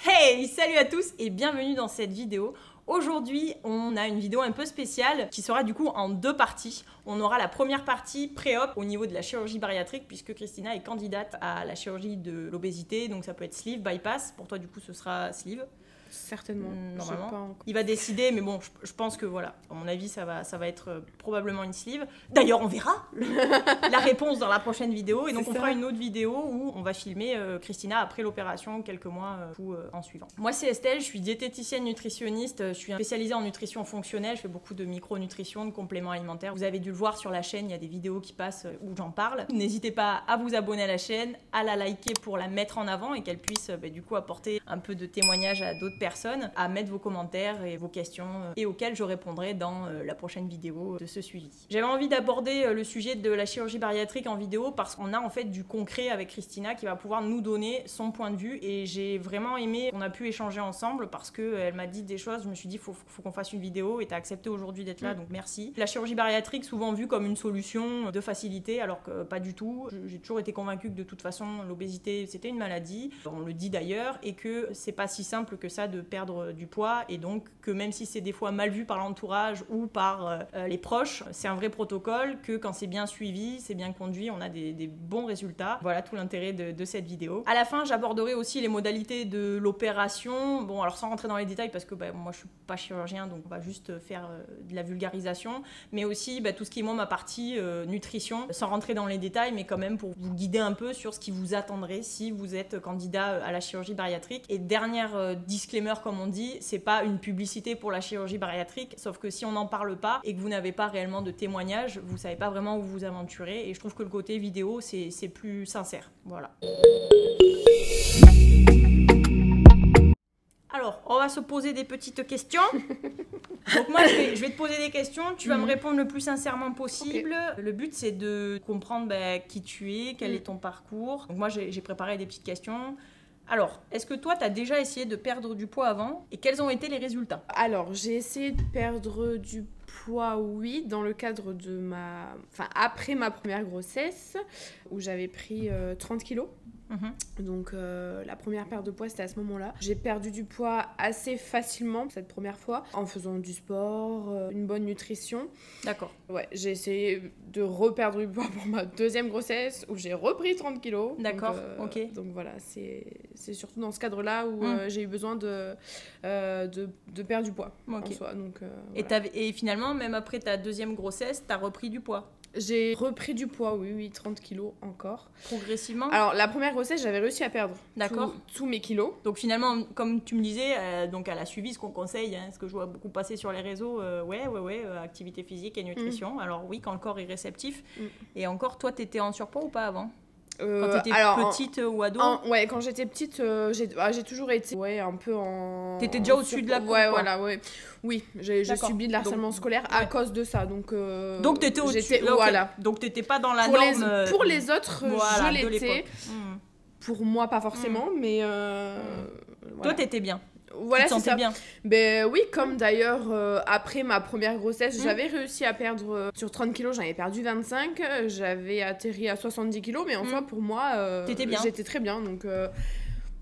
Hey, salut à tous et bienvenue dans cette vidéo. Aujourd'hui, on a une vidéo un peu spéciale qui sera du coup en deux parties. On aura la première partie pré-op au niveau de la chirurgie bariatrique puisque Christina est candidate à la chirurgie de l'obésité, donc ça peut être sleeve, bypass. Pour toi, du coup, ce sera sleeve. Certainement. Normalement. Pas encore. Il va décider, mais bon, je pense que voilà, à mon avis, ça va être probablement une sleeve. D'ailleurs, on verra la réponse dans la prochaine vidéo. Et donc, on fera une autre vidéo où on va filmer Christina après l'opération, quelques mois en suivant. Moi, c'est Estelle, je suis diététicienne nutritionniste. Je suis spécialisée en nutrition fonctionnelle. Je fais beaucoup de micronutrition, de compléments alimentaires. Vous avez dû le voir sur la chaîne, il y a des vidéos qui passent où j'en parle. N'hésitez pas à vous abonner à la chaîne, à la liker pour la mettre en avant et qu'elle puisse du coup apporter un peu de témoignages à d'autres personnes, à mettre vos commentaires et vos questions et auxquelles je répondrai dans la prochaine vidéo de ce suivi. J'avais envie d'aborder le sujet de la chirurgie bariatrique en vidéo parce qu'on a en fait du concret avec Christina qui va pouvoir nous donner son point de vue et j'ai vraiment aimé qu'on a pu échanger ensemble parce qu'elle m'a dit des choses, je me suis dit faut qu'on fasse une vidéo et t'as accepté aujourd'hui d'être là, donc merci. La chirurgie bariatrique souvent vue comme une solution de facilité alors que pas du tout. J'ai toujours été convaincue que de toute façon l'obésité c'était une maladie, on le dit d'ailleurs, et que c'est pas si simple que ça de perdre du poids et donc que même si c'est des fois mal vu par l'entourage ou par les proches, c'est un vrai protocole, que quand c'est bien suivi, c'est bien conduit, on a des bons résultats. Voilà tout l'intérêt de cette vidéo. À la fin, j'aborderai aussi les modalités de l'opération. Bon, alors sans rentrer dans les détails parce que moi je suis pas chirurgien donc on va juste faire de la vulgarisation, mais aussi tout ce qui est moi ma partie nutrition, sans rentrer dans les détails mais quand même pour vous guider un peu sur ce qui vous attendrait si vous êtes candidat à la chirurgie bariatrique. Et dernière disclaimer comme on dit, c'est pas une publicité pour la chirurgie bariatrique, sauf que si on n'en parle pas et que vous n'avez pas réellement de témoignages, vous savez pas vraiment où vous aventurez et je trouve que le côté vidéo c'est plus sincère. Voilà. Alors, on va se poser des petites questions. Donc moi, je vais te poser des questions, tu vas me répondre le plus sincèrement possible. Okay. Le but, c'est de comprendre qui tu es, quel est ton parcours. Donc moi, j'ai préparé des petites questions. Alors, est-ce que toi, tu as déjà essayé de perdre du poids avant et quels ont été les résultats? Alors, j'ai essayé de perdre du poids, oui, dans le cadre de après ma première grossesse, où j'avais pris 30 kilos. Donc la première perte de poids c'était à ce moment-là. J'ai perdu du poids assez facilement cette première fois en faisant du sport, une bonne nutrition. D'accord. Ouais, j'ai essayé de reperdre du poids pour ma deuxième grossesse où j'ai repris 30 kilos. D'accord, ok. Donc voilà, c'est surtout dans ce cadre-là où j'ai eu besoin de perdre du poids en soi. Donc, et finalement, même après ta deuxième grossesse, tu as repris du poids? J'ai repris du poids, oui, 30 kilos encore. Progressivement? Alors, la première grossesse, j'avais réussi à perdre tous mes kilos. Donc finalement, comme tu me disais, donc elle a suivi ce qu'on conseille, ce que je vois beaucoup passer sur les réseaux, activité physique et nutrition. Alors oui, quand le corps est réceptif. Et encore, toi, t'étais en surpoids ou pas avant? Quand t'étais petite ou ado? Quand j'étais petite, j'ai toujours été un peu en... T'étais déjà au-dessus de la courbe, Oui, j'ai subi de l'harcèlement scolaire à cause de ça. Donc t'étais au-dessus. Voilà. Donc t'étais pas dans la norme... Pour les autres, je l'étais. Pour moi, pas forcément, mais... Toi, t'étais bien. Voilà, tu te sentais bien. Ben oui, comme d'ailleurs après ma première grossesse, j'avais réussi à perdre sur 30 kilos, j'en avais perdu 25, j'avais atterri à 70 kilos, mais en soi pour moi, j'étais très bien. Donc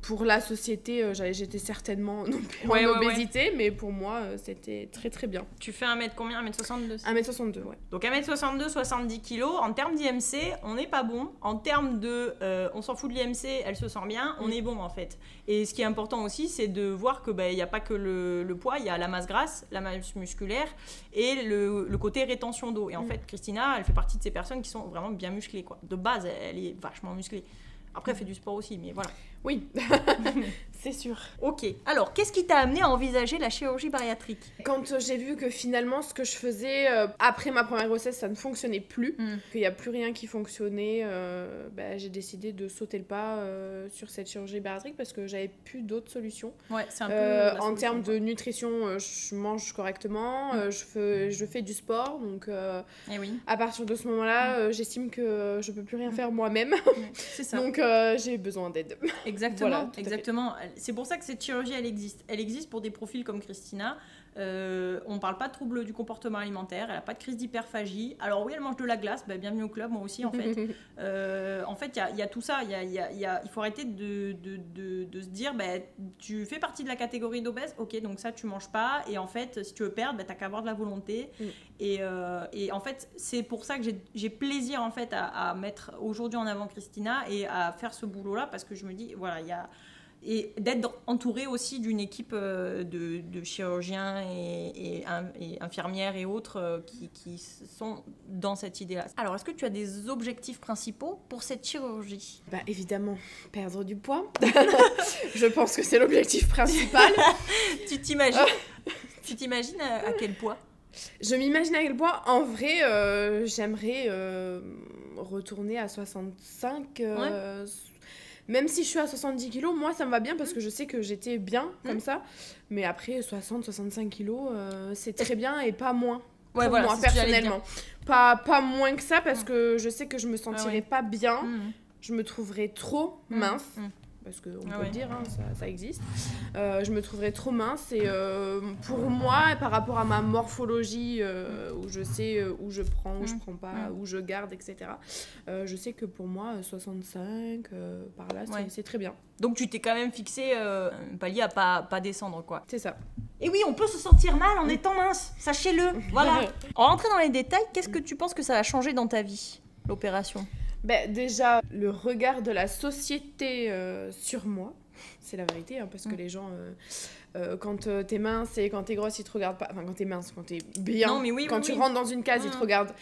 pour la société, j'étais certainement non plus en obésité, mais pour moi, c'était très très bien. Tu fais 1m combien? 1m62? 1m62, ouais. Donc 1m62, 70 kg. En termes d'IMC, on n'est pas bon. En termes de... on s'en fout de l'IMC, elle se sent bien, on est bon en fait. Et ce qui est important aussi, c'est de voir que n'y a pas que le poids, il y a la masse grasse, la masse musculaire et le côté rétention d'eau. Et en fait, Christina, elle fait partie de ces personnes qui sont vraiment bien musclées, quoi. De base, elle est vachement musclée. Après, elle fait du sport aussi, mais voilà. Oui, c'est sûr. Ok. Alors, qu'est-ce qui t'a amené à envisager la chirurgie bariatrique? Quand j'ai vu que finalement, ce que je faisais après ma première grossesse, ça ne fonctionnait plus, qu'il n'y a plus rien qui fonctionnait, j'ai décidé de sauter le pas sur cette chirurgie bariatrique parce que j'avais plus d'autres solutions. Ouais, c'est un peu en termes de nutrition, je mange correctement, je fais du sport, donc à partir de ce moment-là, j'estime que je peux plus rien faire moi-même. C'est ça. Donc j'ai besoin d'aide. Exactement, voilà, exactement. c'est pour ça que cette chirurgie, elle existe. Elle existe pour des profils comme Christina. On ne parle pas de troubles du comportement alimentaire, elle n'a pas de crise d'hyperphagie. Alors oui, elle mange de la glace, bienvenue au club, moi aussi en fait. En fait, il y a tout ça. Il faut arrêter de se dire, tu fais partie de la catégorie d'obèse, ok, donc ça tu manges pas. Et en fait, si tu veux perdre, t'as qu'à avoir de la volonté. Et en fait, c'est pour ça que j'ai plaisir en fait à mettre aujourd'hui en avant Christina et à faire ce boulot-là, parce que je me dis, voilà, et d'être entourée aussi d'une équipe de chirurgiens et infirmières et autres qui sont dans cette idée-là. Alors, est-ce que tu as des objectifs principaux pour cette chirurgie ? Évidemment, perdre du poids. Je pense que c'est l'objectif principal. Tu t'imagines à quel poids ? Je m'imagine à quel poids. En vrai, j'aimerais retourner à 65. Même si je suis à 70 kilos, moi ça me va bien parce que je sais que j'étais bien comme ça. Mais après 60-65 kilos, c'est très bien et pas moins. Ouais, voilà, moi personnellement. Pas moins que ça parce que je sais que je me sentirais pas bien. Je me trouverais trop mince. Parce qu'on peut le dire, hein, ça existe. Je me trouverais trop mince et pour moi, par rapport à ma morphologie, où je sais où je prends, où je prends pas, où je garde, etc., je sais que pour moi, 65, par là, c'est très bien. Donc tu t'es quand même fixé un palier à pas descendre, quoi. C'est ça. Et oui, on peut se sentir mal en étant mince, sachez-le. Voilà. En rentrant dans les détails, qu'est-ce que tu penses que ça va changer dans ta vie, l'opération ? Déjà, le regard de la société sur moi, c'est la vérité, hein, parce que les gens, quand t'es mince et quand t'es grosse, ils te regardent pas. Enfin, quand t'es mince, quand t'es bien, quand tu rentres dans une case, ils te regardent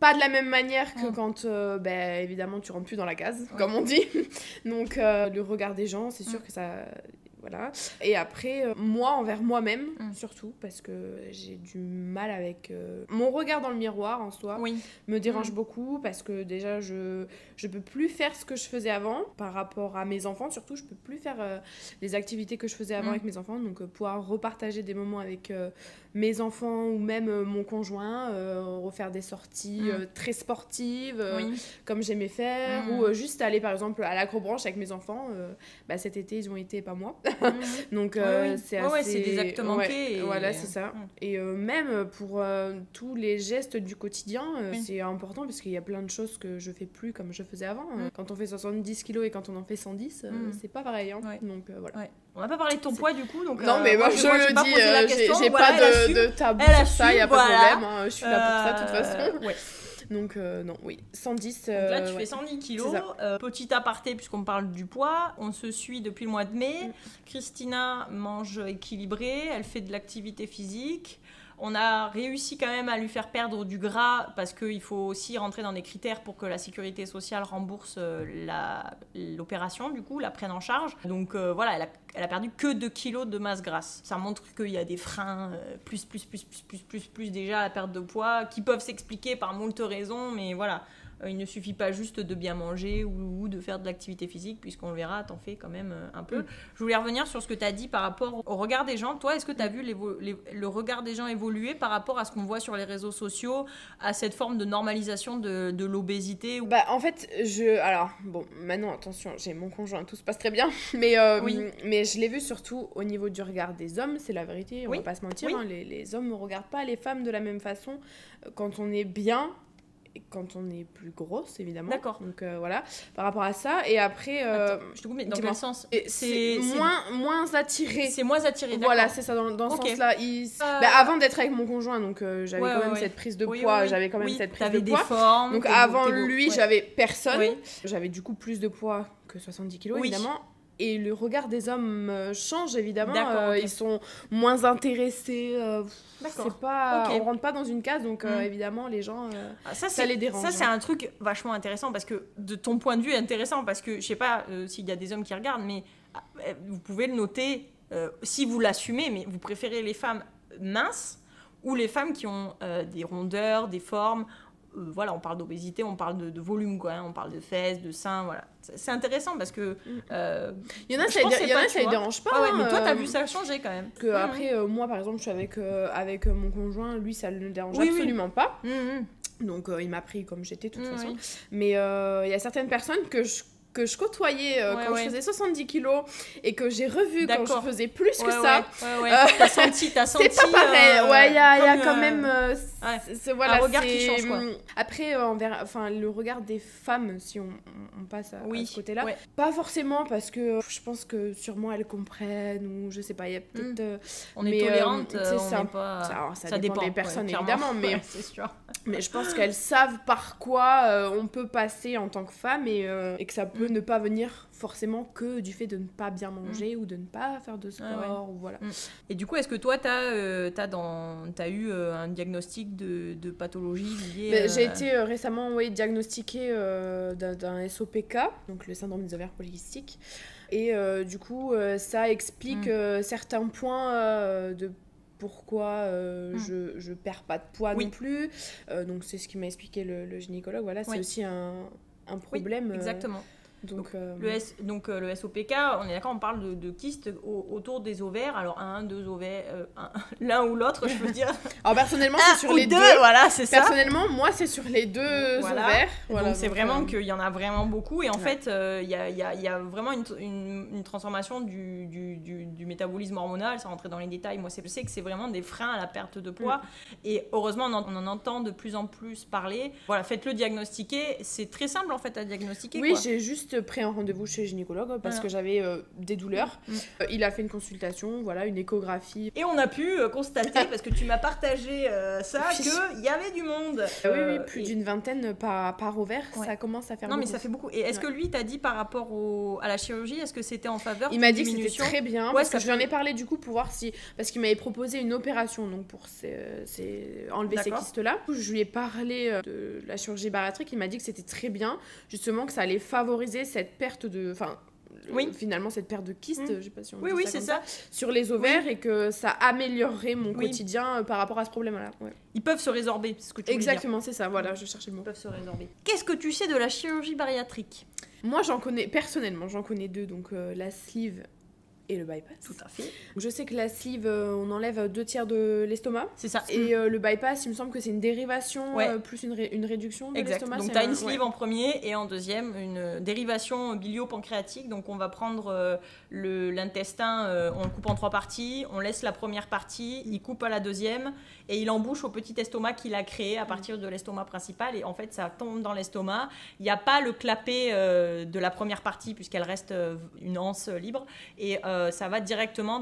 pas de la même manière que quand, évidemment, tu rentres plus dans la case, comme on dit. Donc, le regard des gens, c'est sûr que ça... Voilà. Et après, moi envers moi-même, surtout, parce que j'ai du mal avec... Mon regard dans le miroir, en soi, me dérange beaucoup, parce que déjà, je peux plus faire ce que je faisais avant, par rapport à mes enfants, surtout, je peux plus faire les activités que je faisais avant avec mes enfants, donc pouvoir repartager des moments avec mes enfants, ou même mon conjoint, refaire des sorties très sportives, comme j'aimais faire, ou juste aller, par exemple, à l'Acrobranche avec mes enfants. Cet été, ils ont été, pas moi. Donc c'est assez... c'est des actes manqués. Voilà, c'est ça. Et même pour tous les gestes du quotidien, c'est important parce qu'il y a plein de choses que je fais plus comme je faisais avant. Quand on fait 70 kilos et quand on en fait 110, c'est pas pareil. Hein. Donc voilà. On n'a pas parlé de ton poids du coup. Donc, non, mais moi je le dis, j'ai pas de tabou sur ça, il n'y a pas de problème. Hein, je suis là pour ça de toute façon. Donc, non, 110. Donc là, tu fais 110 kilos. Petit aparté, puisqu'on parle du poids, on se suit depuis le mois de mai. Christina mange équilibré, elle fait de l'activité physique. On a réussi quand même à lui faire perdre du gras parce qu'il faut aussi rentrer dans des critères pour que la sécurité sociale rembourse l'opération, du coup, la prenne en charge. Donc voilà, elle a perdu que 2 kilos de masse grasse. Ça montre qu'il y a des freins plus déjà à la perte de poids qui peuvent s'expliquer par moult raisons, mais voilà. Il ne suffit pas juste de bien manger ou de faire de l'activité physique, puisqu'on le verra, t'en fais quand même un peu. Je voulais revenir sur ce que tu as dit par rapport au regard des gens. Toi, est-ce que tu as vu le regard des gens évoluer par rapport à ce qu'on voit sur les réseaux sociaux, à cette forme de normalisation de l'obésité En fait, alors, bon, maintenant, attention, j'ai mon conjoint, tout se passe très bien, mais je l'ai vu surtout au niveau du regard des hommes, c'est la vérité, on va pas se mentir, hein, les hommes ne regardent pas les femmes de la même façon quand on est bien, quand on est plus grosse, évidemment. D'accord. Donc voilà, par rapport à ça. Et après... Attends, je te coupe, mais dans quel sens ? C'est moins attiré. C'est moins attiré, d'accord. Voilà, c'est ça, dans ce sens-là. Avant d'être avec mon conjoint, donc j'avais quand même cette prise de poids. J'avais quand même cette prise de poids. Formes, donc avant lui, j'avais personne. J'avais du coup plus de poids que 70 kilos, évidemment. Et le regard des hommes change, évidemment. Ils sont moins intéressés. C'est pas... On rentre pas dans une case, donc évidemment, les gens, ça les dérange. Ça, c'est un truc vachement intéressant, parce que de ton point de vue, intéressant, parce que je sais pas s'il y a des hommes qui regardent, mais vous pouvez le noter, si vous l'assumez, mais vous préférez les femmes minces ou les femmes qui ont des rondeurs, des formes. Voilà, on parle d'obésité, on parle de volume, quoi, hein, on parle de fesses, de seins, voilà. C'est intéressant parce que... il y en a, ça les dérange pas. Mais toi, t'as vu ça changer quand même. Après, moi, par exemple, je suis avec mon conjoint, lui, ça ne le dérange absolument pas. Donc, il m'a pris comme j'étais, de toute façon. Mais il y a certaines personnes que je que je côtoyais quand je faisais 70 kilos et que j'ai revu quand je faisais plus que ça. T'as senti. C'est pas pareil. Il y a quand même un regard qui change, quoi. Après, le regard des femmes, si on passe à ce côté-là, pas forcément parce que je pense que sûrement elles comprennent ou je sais pas, il y a peut-être... on est tolérante, ça dépend des personnes évidemment, mais c'est sûr. Mais je pense qu'elles savent par quoi on peut passer en tant que femme et que ça peut ne pas venir forcément que du fait de ne pas bien manger ou de ne pas faire de sport ou voilà. Et du coup, est-ce que toi t'as eu un diagnostic de pathologie liée J'ai été récemment diagnostiquée d'un SOPK, donc le syndrome des ovaires polykystiques, et du coup ça explique certains points de pourquoi je perds pas de poids non plus, donc c'est ce qui m'a expliqué le gynécologue, voilà, c'est aussi un problème. Exactement. Donc, le SOPK, on est d'accord, on parle de kystes autour des ovaires. Alors, 1, 2 ovaires, l'un ou l'autre, je veux dire. Alors, personnellement, c'est sur les deux. Voilà, c'est ça. Personnellement, moi, c'est sur les deux ovaires. Voilà, donc, c'est vraiment qu'il y en a vraiment beaucoup. Et en fait, il y a vraiment une transformation du métabolisme hormonal. Sans rentrer dans les détails, moi, je sais que c'est vraiment des freins à la perte de poids. Et heureusement, on en entend de plus en plus parler. Voilà, faites-le diagnostiquer. C'est très simple, en fait, à diagnostiquer. Oui, j'ai juste pris un rendez-vous chez le gynécologue parce que j'avais des douleurs. Il a fait une consultation, voilà, une échographie. Et on a pu constater, parce que tu m'as partagé qu'il y avait du monde. Oui, plus d'une vingtaine par ovaire, ça commence à faire beaucoup. Non, mais ça fait beaucoup. Et est-ce que lui t'a dit par rapport à la chirurgie, est-ce que c'était en faveur Il m'a dit que c'était très bien, parce que je lui en ai fait... parlé du coup pour voir si... Parce qu'il m'avait proposé une opération donc pour enlever ces kystes-là. Je lui ai parlé de la chirurgie bariatrique, il m'a dit que c'était très bien, justement que ça allait favoriser cette perte de... finalement cette perte de kyste, je sais pas si on dit c'est ça, sur les ovaires et que ça améliorerait mon quotidien par rapport à ce problème-là. Ils peuvent se résorber, c'est ce que tu veux dire. Exactement, c'est ça, voilà, je cherchais le mot. Ils peuvent se résorber. Qu'est-ce que tu sais de la chirurgie bariatrique ? Moi, personnellement, j'en connais deux, donc la sleeve et le bypass. Tout à fait. Je sais que la sleeve, on enlève 2/3 de l'estomac. C'est ça. Et le bypass, il me semble que c'est une dérivation plus une réduction de l'estomac. Donc tu as une sleeve en premier et en deuxième une dérivation bilio-pancréatique. Donc on va prendre l'intestin, on le coupe en 3 parties, on laisse la première partie, il coupe à la deuxième et il embouche au petit estomac qu'il a créé à partir de l'estomac principal. Et en fait, ça tombe dans l'estomac. Il n'y a pas le clapet de la première partie puisqu'elle reste une anse libre. Et ça va directement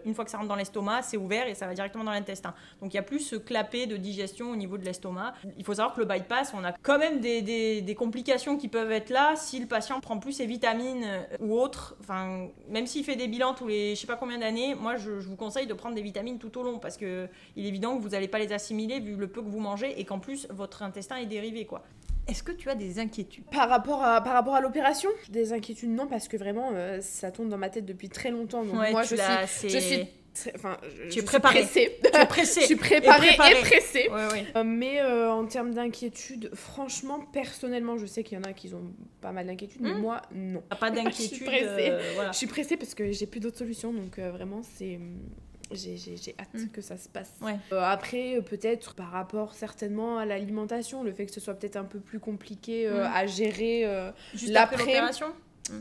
une fois que ça rentre dans l'estomac, c'est ouvert et ça va directement dans l'intestin. Donc il n'y a plus ce clapet de digestion au niveau de l'estomac. Il faut savoir que le bypass, on a quand même des complications qui peuvent être là si le patient prend plus ses vitamines ou autres. Enfin, même s'il fait des bilans tous les je sais pas combien d'années, moi je vous conseille de prendre des vitamines tout au long parce que il est évident que vous n'allez pas les assimiler vu le peu que vous mangez et qu'en plus votre intestin est dérivé, quoi. Est-ce que tu as des inquiétudes par rapport à l'opération? Des inquiétudes, non, parce que vraiment, ça tourne dans ma tête depuis très longtemps. Donc moi, je suis pressée. Tu es pressée. Je suis préparée et pressée. Ouais. Mais en termes d'inquiétude, franchement, personnellement, je sais qu'il y en a qui ont pas mal d'inquiétudes, mais moi, non. T'as pas d'inquiétude. Je suis pressée. Je suis pressée parce que j'ai plus d'autres solutions, donc vraiment, c'est... J'ai hâte que ça se passe. Après, peut-être par rapport certainement à l'alimentation, le fait que ce soit peut-être un peu plus compliqué à gérer juste après l'opération.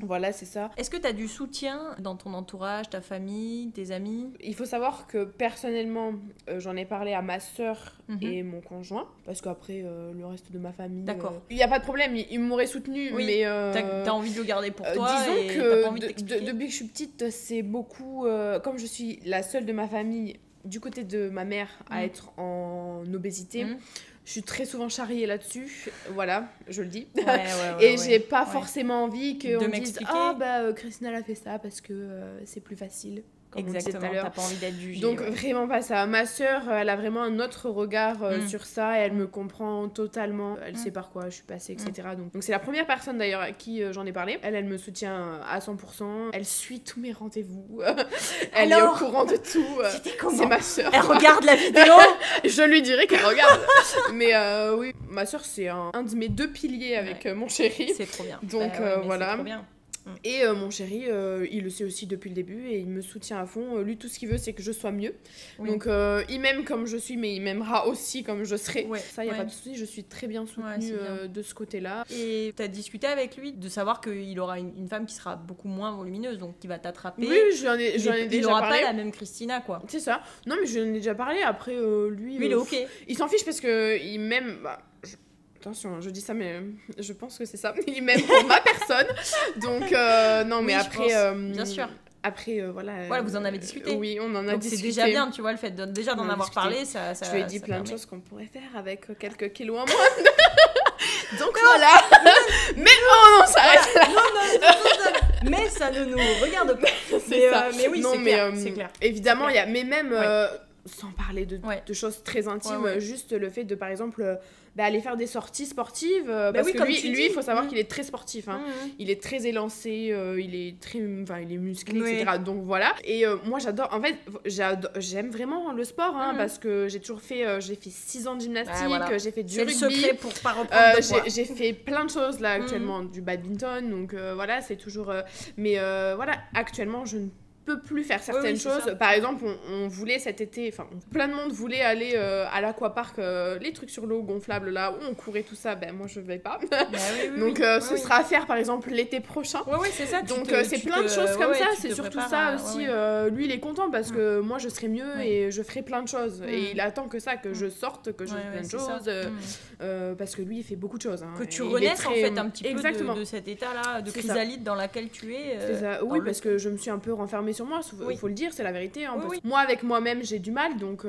Voilà, c'est ça. Est-ce que tu as du soutien dans ton entourage, ta famille, tes amis ? Il faut savoir que personnellement, j'en ai parlé à ma sœur et mon conjoint, parce qu'après, le reste de ma famille... D'accord. Il n'y a pas de problème, ils m'auraient soutenue, mais... T'as envie de le garder pour toi disons et que t'as pas envie de t'expliquer. Depuis que je suis petite, c'est beaucoup... comme je suis la seule de ma famille, du côté de ma mère, à être en obésité... Je suis très souvent charriée là-dessus, voilà, je le dis. Et j'ai pas forcément envie qu'on me dise « Ah, Christina, elle a fait ça parce que c'est plus facile ». Exactement, t'as pas envie d'être jugée. Donc vraiment pas ça. Ma sœur, elle a vraiment un autre regard sur ça et elle me comprend totalement. Elle sait par quoi je suis passée, etc. Donc c'est la première personne d'ailleurs à qui j'en ai parlé. Elle me soutient à 100%. Elle suit tous mes rendez-vous. Elle est au courant de tout. C'est ma sœur. Elle regarde la vidéo. Je lui dirais qu'elle regarde. Mais oui, ma sœur c'est un de mes 2 piliers avec mon chéri. C'est trop bien. Donc voilà. C'est trop bien. Et mon chéri, il le sait aussi depuis le début et il me soutient à fond. Lui, tout ce qu'il veut, c'est que je sois mieux. Donc, il m'aime comme je suis, mais il m'aimera aussi comme je serai. Ça, il n'y a pas de souci, je suis très bien soutenue de ce côté-là. Et tu as discuté avec lui de savoir qu'il aura une femme qui sera beaucoup moins volumineuse, donc qui va t'attraper. Oui, j'en ai déjà parlé. Il n'aura pas la même Christina, quoi. C'est ça. Non, mais j'en ai déjà parlé. Après, lui, il est ok. Il s'en fiche parce qu'il m'aime... Attention, je dis ça, mais je pense que c'est ça. Il m'aime pour ma personne. Donc, non, mais après... bien sûr. Après, voilà. Voilà, vous en avez discuté. Oui, on en a discuté. C'est déjà bien, tu vois, le fait déjà d'en avoir parlé, ça. Je lui ai dit plein de choses qu'on pourrait faire avec quelques kilos en moins. Donc voilà. Mais oh non, ça reste là. Non, mais ça ne nous regarde pas. Mais oui, c'est clair. Évidemment, il y a. Mais même. Sans parler de choses très intimes, juste le fait de, par exemple, aller faire des sorties sportives, parce que lui il faut savoir qu'il est très sportif, hein. Il est très élancé, il est musclé, etc. Donc voilà. Et moi j'adore, en fait, j'aime vraiment le sport, hein, parce que j'ai toujours fait, j'ai fait 6 ans de gymnastique, j'ai fait du rugby. C'est le secret pour pas reprendre de poids. J'ai fait plein de choses là actuellement, du badminton, donc voilà, c'est toujours... mais voilà, actuellement je ne peux plus faire certaines choses. Par exemple, on voulait cet été, enfin plein de monde voulait aller à l'aquapark, les trucs sur l'eau gonflables là où on courait, tout ça, ben moi je vais pas. Donc ce sera à faire par exemple l'été prochain. C'est ça. Donc c'est plein de choses comme ça, c'est surtout ça aussi. Lui il est content parce que moi je serai mieux et je ferai plein de choses et il attend que ça, que je sorte, que je fasse plein de choses, parce que lui il fait beaucoup de choses, hein. Que tu renaisses en fait un petit peu de cet état là de chrysalide dans laquelle tu es. C'est ça. Oui, parce que je me suis un peu renfermée sur moi, faut le dire, c'est la vérité, hein, moi avec moi-même j'ai du mal, donc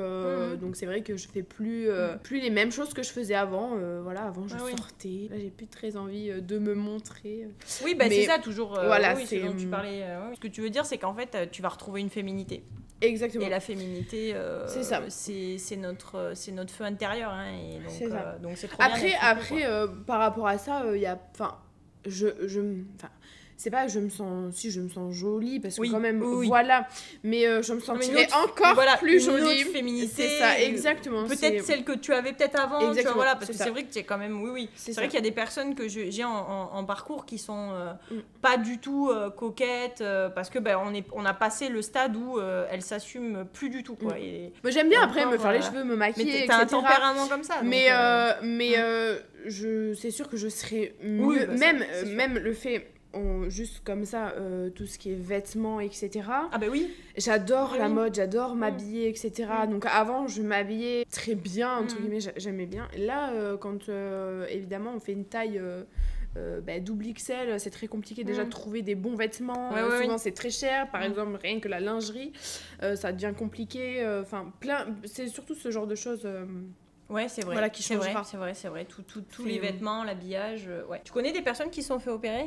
c'est vrai que je fais plus les mêmes choses que je faisais avant. Voilà, avant je sortais, là j'ai plus très envie de me montrer. Mais c'est ça toujours. Voilà, c'est dont tu parlais. Ce que tu veux dire, c'est qu'en fait tu vas retrouver une féminité. Exactement. Et la féminité, c'est ça. C'est notre feu intérieur, hein, et donc c'est ça. Donc c'est trop après, bien. Après, par rapport à ça, il y a, c'est pas je me sens jolie parce que quand même voilà, mais je me sentirais encore plus jolie. Une autre féminité, c'est ça, exactement. Peut-être celle que tu avais peut-être avant, exactement, tu vois, voilà, parce que c'est vrai que tu es quand même c'est vrai qu'il y a des personnes que j'ai en parcours qui sont pas du tout coquettes, parce que on a passé le stade où elles s'assument plus du tout, quoi. Et mais j'aime bien après me faire les cheveux, me maquiller, mais t'as un tempérament comme ça, mais c'est sûr que je serais mieux, même le fait juste comme ça, tout ce qui est vêtements, etc. Ah bah oui. J'adore la mode, j'adore m'habiller, etc. Donc avant, je m'habillais très bien, entre guillemets, j'aimais bien. Là, quand évidemment on fait une taille double XL, c'est très compliqué déjà de trouver des bons vêtements. Souvent c'est très cher, par exemple rien que la lingerie, ça devient compliqué. C'est surtout ce genre de choses. C'est vrai. Voilà, qui changera. C'est vrai. Tous les vêtements, l'habillage. Tu connais des personnes qui se sont fait opérer ?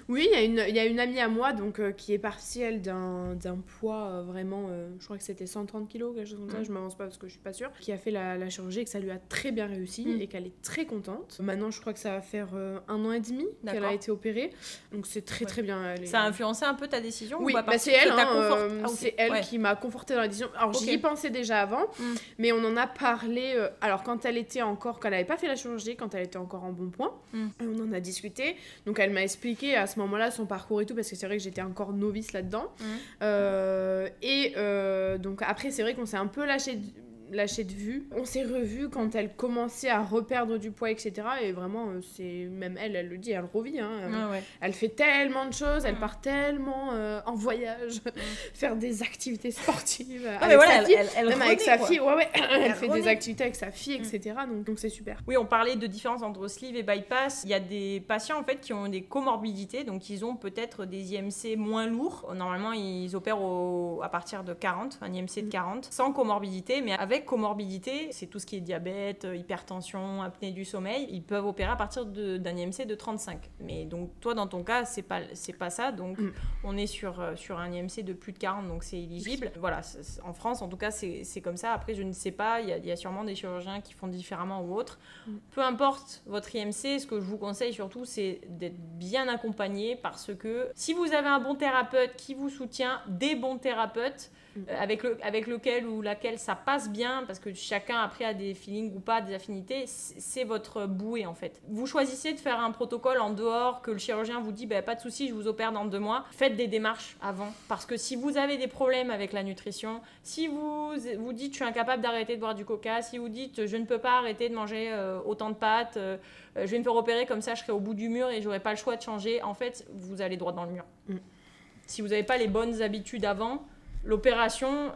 Oui, il y a une amie à moi donc, qui est partie, elle, d'un poids vraiment, je crois que c'était 130 kilos, quelque chose comme ça, je m'avance pas parce que je suis pas sûre, qui a fait la chirurgie et que ça lui a très bien réussi et qu'elle est très contente. Maintenant, je crois que ça va faire 1 an et demi qu'elle a été opérée, donc c'est très très bien. Ça a influencé un peu ta décision ? Oui, ou pas, c'est elle, c'est elle qui m'a confortée dans la décision. Alors j'y y pensais déjà avant, mais on en a parlé, alors quand elle n'avait pas fait la chirurgie, quand elle était encore en bon point, on en a discuté, donc elle m'a expliqué à ce moment-là son parcours et tout, parce que c'est vrai que j'étais encore novice là-dedans, donc après c'est vrai qu'on s'est un peu lâché de vue. On s'est revus quand elle commençait à reperdre du poids, etc. Et vraiment, même elle le dit, elle revit. Hein. Elle fait tellement de choses, elle part tellement en voyage, faire des activités sportives avec sa fille. Même avec sa fille, elle fait des activités avec sa fille, etc. Donc c'est super. Oui, on parlait de différence entre sleeve et bypass. Il y a des patients en fait qui ont des comorbidités, donc ils ont peut-être des IMC moins lourds. Normalement, ils opèrent à partir de 40, un IMC de 40, sans comorbidité, mais avec comorbidité, c'est tout ce qui est diabète, hypertension, apnée du sommeil, ils peuvent opérer à partir d'un IMC de 35. Mais donc toi dans ton cas, c'est pas ça, donc on est sur un IMC de plus de 40, donc c'est éligible. Voilà, en France en tout cas c'est comme ça. Après je ne sais pas, il y a sûrement des chirurgiens qui font différemment ou autre. Peu importe votre IMC, ce que je vous conseille surtout c'est d'être bien accompagné, parce que si vous avez un bon thérapeute qui vous soutient, des bons thérapeutes avec lequel ou laquelle ça passe bien, bien, parce que chacun après a des feelings ou pas, des affinités, c'est votre bouée en fait. Vous choisissez de faire un protocole en dehors, que le chirurgien vous dit pas de souci, je vous opère dans 2 mois. Faites des démarches avant, parce que si vous avez des problèmes avec la nutrition, si vous dites je suis incapable d'arrêter de boire du coca, si vous dites je ne peux pas arrêter de manger autant de pâtes, je vais me faire opérer comme ça, je serai au bout du mur et j'aurai pas le choix de changer, en fait, vous allez droit dans le mur. Si vous n'avez pas les bonnes habitudes avant, l'opération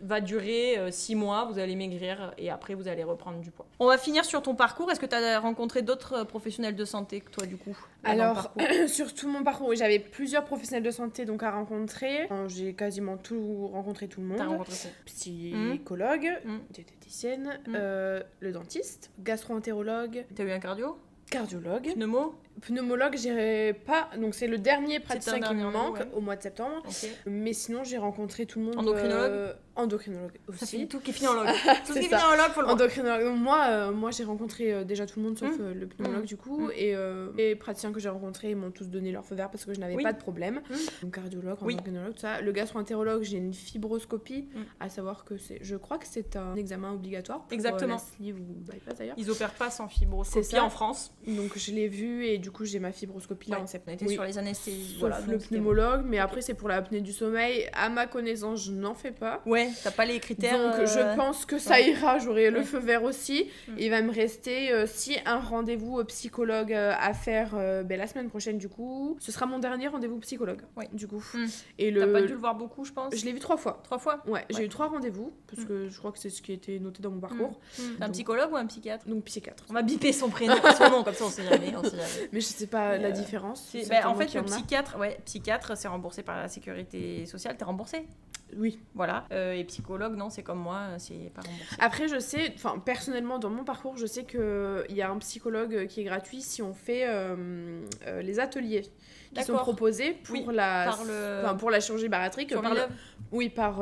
va durer 6 mois, vous allez maigrir et après vous allez reprendre du poids. On va finir sur ton parcours. Est-ce que tu as rencontré d'autres professionnels de santé que toi du coup? Alors, sur tout mon parcours, j'avais plusieurs professionnels de santé donc à rencontrer. J'ai quasiment rencontré tout le monde. T'as rencontré psychologue, diététicienne, le dentiste, gastro-entérologue. T'as eu un cardiologue. Pneumologue, j'irai pas. Donc, c'est le dernier praticien qui me manque au mois de septembre. Okay. Mais sinon, j'ai rencontré tout le monde. Endocrinologue aussi. Ça fait tout qui finit en log. Tout qui finit en log, faut le voir. Endocrinologue. Moi, j'ai rencontré déjà tout le monde sauf le pneumologue du coup. Et les praticiens que j'ai rencontrés, ils m'ont tous donné leur feu vert parce que je n'avais pas de problème. Donc, cardiologue, endocrinologue, tout ça. Le gastro-entérologue, j'ai une fibroscopie. À savoir que je crois que c'est un examen obligatoire. Pour exactement. La sleeve ou bypass d'ailleurs. Ils opèrent pas sans fibroscopie en France. Donc, je l'ai vu et du coup, j'ai ma fibroscopie là en septembre. On était sur les anesthésies. Sauf le pneumologue, mais après, c'est pour l'apnée du sommeil. À ma connaissance, je n'en fais pas. Ouais, t'as pas les critères. Donc, je pense que ça ira. J'aurai le feu vert aussi. Il va me rester, si un rendez-vous psychologue à faire la semaine prochaine, du coup. Ce sera mon dernier rendez-vous psychologue, du coup. Et t'as pas dû le voir beaucoup, je pense. Je l'ai vu 3 fois. 3 fois? Ouais, j'ai eu 3 rendez-vous, parce que je crois que c'est ce qui a été noté dans mon parcours. Un psychologue ou un psychiatre? Donc, psychiatre. On va biper son prénom, son nom, comme ça on sait jamais. Mais je sais pas la différence. En fait, le psychiatre, c'est remboursé par la sécurité sociale. T'es remboursé? Oui. Voilà. Et psychologue, non, c'est comme moi, c'est pas remboursé. Après, je sais, personnellement, dans mon parcours, je sais qu'il y a un psychologue qui est gratuit si on fait les ateliers qui sont proposés pour, pour la chirurgie bariatrique. Par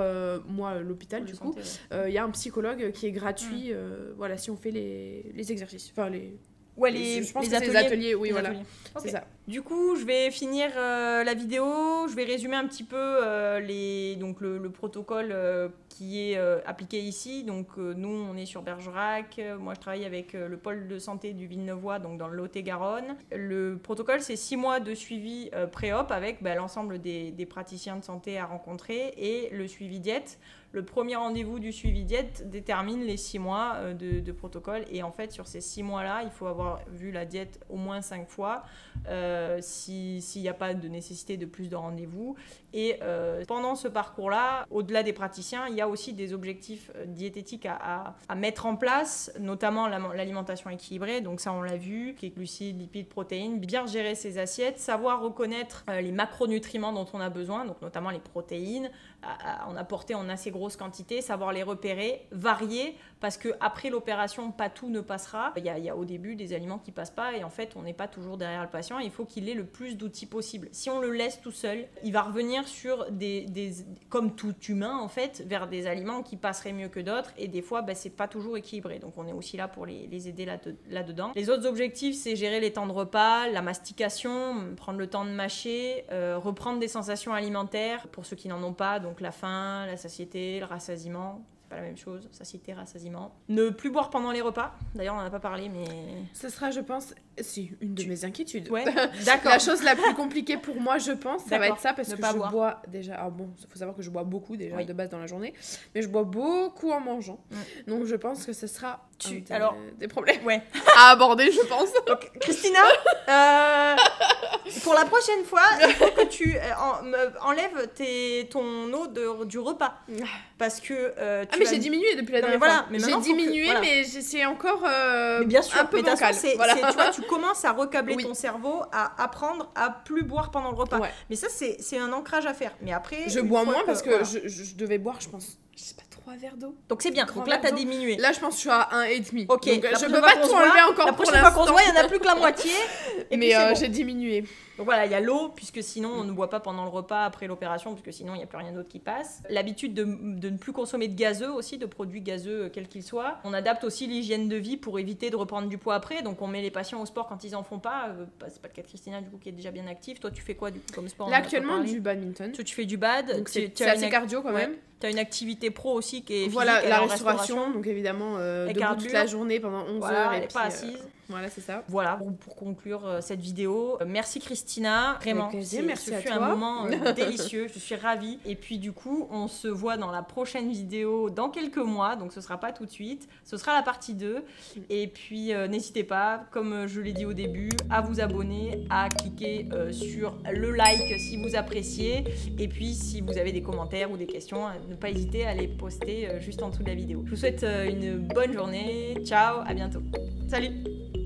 moi, l'hôpital, du coup. Il y a un psychologue qui est gratuit si on fait les exercices. Je pense que c'est les ateliers, oui, voilà. Okay. C'est ça. Du coup, je vais finir la vidéo. Je vais résumer un petit peu le protocole qui est appliqué ici. Donc, nous, on est sur Bergerac. Moi, je travaille avec le pôle de santé du Villeneuvois, donc dans le Lot-et-Garonne. Le protocole, c'est 6 mois de suivi pré-op avec l'ensemble des praticiens de santé à rencontrer et le suivi diète. Le premier rendez-vous du suivi diète détermine les 6 mois de protocole. Et en fait, sur ces 6 mois-là, il faut avoir vu la diète au moins 5 fois s'il n'y a pas de nécessité de plus de rendez-vous. Et pendant ce parcours-là, au-delà des praticiens, il y a aussi des objectifs diététiques à mettre en place, notamment l'alimentation équilibrée. Donc ça, on l'a vu, les glucides, lipides, protéines. Bien gérer ses assiettes, savoir reconnaître les macronutriments dont on a besoin, donc notamment les protéines, en apporter en assez grosse quantité, savoir les repérer, varier, parce qu'après l'opération, pas tout ne passera. Il y a au début des aliments qui ne passent pas et en fait, on n'est pas toujours derrière le patient. Il faut qu'il ait le plus d'outils possible. Si on le laisse tout seul, il va revenir sur comme tout humain, en fait, vers des aliments qui passeraient mieux que d'autres et des fois, c'est pas toujours équilibré. Donc, on est aussi là pour les aider là-dedans. Les autres objectifs, c'est gérer les temps de repas, la mastication, prendre le temps de mâcher, reprendre des sensations alimentaires pour ceux qui n'en ont pas, donc la faim, la satiété, le rassasiement. Pas la même chose, satiété, rassasiement. Ne plus boire pendant les repas. D'ailleurs, on n'en a pas parlé, mais... Ce sera, je pense, une de mes inquiétudes. Ouais, d'accord. La chose la plus compliquée pour moi, je pense, ça va être ça, parce que je bois déjà... Alors bon, il faut savoir que je bois beaucoup déjà de base dans la journée, mais je bois beaucoup en mangeant. Donc je pense que ce sera des problèmes à aborder, je pense. Donc, Christina, pour la prochaine fois, il faut que tu enlèves ton eau du repas. Parce que mais j'ai diminué depuis la dernière fois. J'ai diminué, mais c'est encore mais bien sûr, un peu bancal. Tu vois, tu commences à recabler ton cerveau, à apprendre à plus boire pendant le repas. Mais ça, c'est un ancrage à faire. Mais après, je bois moins parce que je devais boire, je pense, je sais pas, 3 verres d'eau. Donc c'est bien. Donc là, t'as diminué. Là, je pense que je suis à 1,5. Ok. Donc, je peux pas tout enlever encore. La prochaine fois qu'on se voit, il n'y en a plus que la moitié. Mais j'ai diminué. Donc voilà, il y a l'eau, puisque sinon on ne boit pas pendant le repas après l'opération, puisque sinon il n'y a plus rien d'autre qui passe. L'habitude de ne plus consommer de gazeux aussi, de produits gazeux quels qu'ils soient. On adapte aussi l'hygiène de vie pour éviter de reprendre du poids après. Donc on met les patients au sport quand ils en font pas. C'est pas le cas de Christina du coup qui est déjà bien active. Toi tu fais quoi du coup comme sport? Là actuellement du badminton. Toi tu fais du bad. Donc c'est assez cardio quand même. Tu as une activité pro aussi qui est physique, voilà, elle est la en restauration, donc évidemment debout toute la journée pendant 11 heures. Elle et n'est puis, pas assise. Voilà, c'est ça. Voilà, pour conclure cette vidéo. Merci Christina, vraiment. Merci à fut toi. un moment délicieux, je suis ravie. Et puis du coup, on se voit dans la prochaine vidéo dans quelques mois, donc ce sera pas tout de suite. Ce sera la partie 2. Et puis n'hésitez pas, comme je l'ai dit au début, à vous abonner, à cliquer sur le like si vous appréciez. Et puis si vous avez des commentaires ou des questions, ne pas hésiter à les poster juste en dessous de la vidéo. Je vous souhaite une bonne journée. Ciao, à bientôt. Salut!